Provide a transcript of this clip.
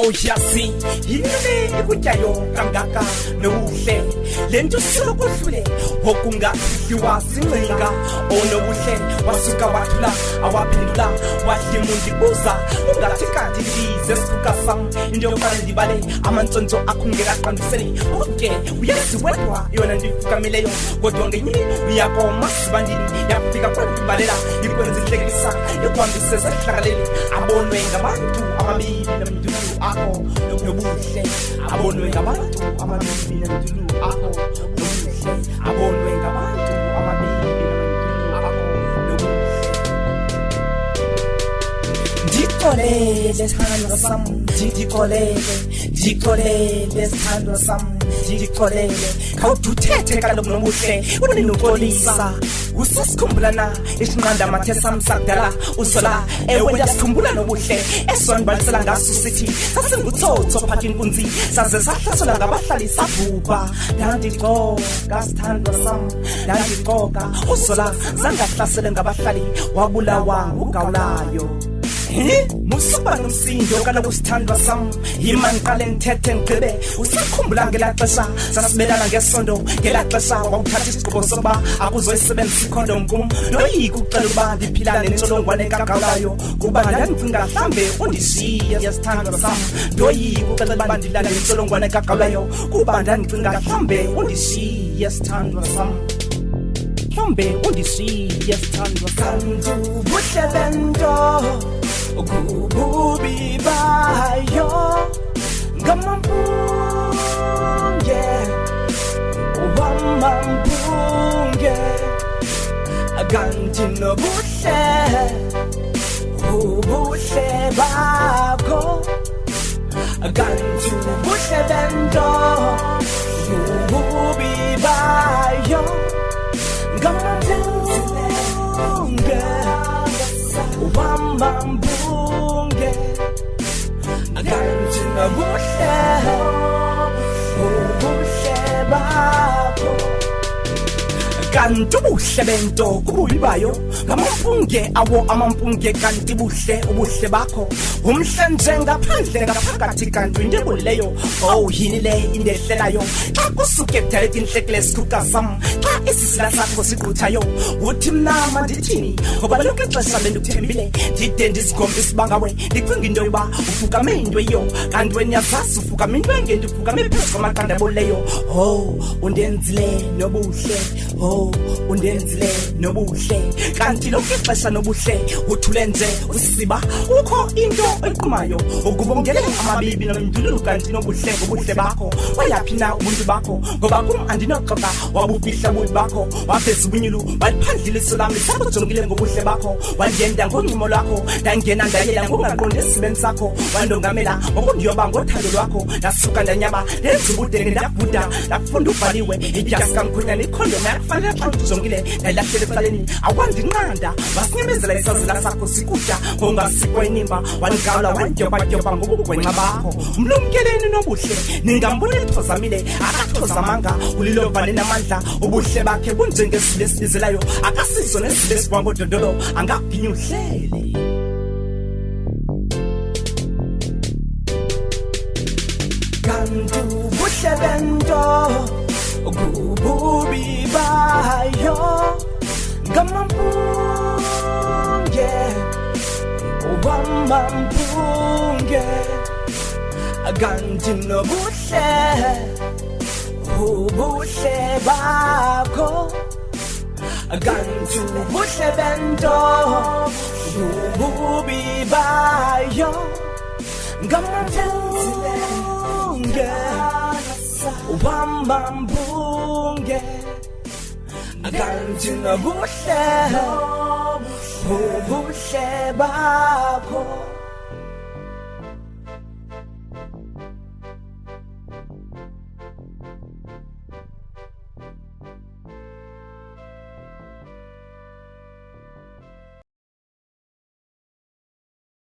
Oh yazi yini ikutyayo kangaka nobuhle lento silokuhlule okungafiwa sincinga onobuhle wasuka wathula awaphendula wahlimundi buza ungathi kanti ndize sisuka sam into yokuqala ndibale amantsontso akhungekaqanduseli onke uyasiwedwa yona ndifukamileyo kodwa ngenyini uyakoma sibandini yafika kwanibalela ikwenza inhlekisa yokuhambise sesihlakaleli abonwe ngabantu amabili namdulu akho nobuhle abonwe ngabantu amabili namdulu akho nobuhle abonwe ngabantu amabili namdulu akho nobuhle ndikolele sithandwa sam ndikolele sithandwa sam ndikolele khawuduthethe kaloku nobuhle uninokolisa usesikhumbulana isinqanda mathe samsakudala usola ewe ndasikhumbula nobuhle esonibalisela ngaso sithi sasingutsotso phakathi inkunzi saze sahlaselwa ngabahlali sabhubha ndandiqoka sithandwa sam ndandiqoka usola zangahlasele ngabahlali wabulawa ugawulayo musuba nomsindo kaloku sithandwa sam yima ngiqale ndithethe ngigqibe usakhumbula ngelaa xesha sasibelana ngesondo ngelaa xesha wawuthatha isigqibo sokuba akuzoyisebenzisa ikhondom kum noyika ukuxela ukuba ndiphila nentsholongwane kagawulayo kuba ndandicinga mhlawumbe undishiye sithandwa sam ndoyika ukuxela ukuba ndilala nentsholongwane kagawulayo kuba ndandicinga mhlawumbe undishiye sithandwa sam mhlawumbe undishiye sithandwa sam buhle bento kububi bayo ngamampunge wamampunge akanti nobuhle ubuhle bakho akanti ubuhle bento kububi bayo ngamampunge wamampunge akanti nobuhle ubuhle bakho kanti ubuhle bento kububi bayo ngamampunge awo amampunge kanti buhle ubuhle bakho umhle njengaphandle ngaphakathi kanti into ebulileyo oh yini le indehlelayo xa kusuke ebudaleka intlekele sikhuka sam xa isisila sakho siquthayo uthi mna mandithini ngoba lonke ixesha bendikuthembile ndide ndizigombe isibangawe ndicinga into yoba ufukame into eyiyo kanti wena uyazazi ufukame into engendifukame phezu kwamaqanda abolileyo oh undenzile nobuhle oh undenzile nobuhle kanti lonke ixesha nobuhle uthule nje usiba ukho into equmayo ukubongele amabibi nomdululu kanti nobuhle ngobuhle bakho wayaphi na ubuntu bakho ngoba kum andinoxoxa wabufihla ububi bakho waveza ubunyulu waliphandlile iso lami sakujongile ngobuhle bakho wandiyenda ngongcimo lwakho ndangena ndayela ngongaqondi esibeni sakho wandongamela ngokundiyoba ngothando lwakho ndasuka ndanyaba ndenza ubudenge ndabhuda ndakufunda ubhaliwe idyasi kamkhwenyana ikhondom yakufanele xa ndijongile ndayilahlele ecaleni awandinqanda wasinyamezela isazela sakho sikutya ngongasikwa inimba wangawula wandyoba ngobugwenxa bakho umlumkeleni nobuhle ningambona ethozamile akathozamanga ulilovane namandla ubuhle bakhe bunjengesile esibizelayo akasizo nesile esikwangotondolo angaginye uhlele kanti ubuhle bento kububi bayo ngamampunge wamampunge akanti nobuhle ubuhle bakho akanti ubuhle bento ububi bayo ngamampunge wamampunge akanti nobuhle ubuhle bakho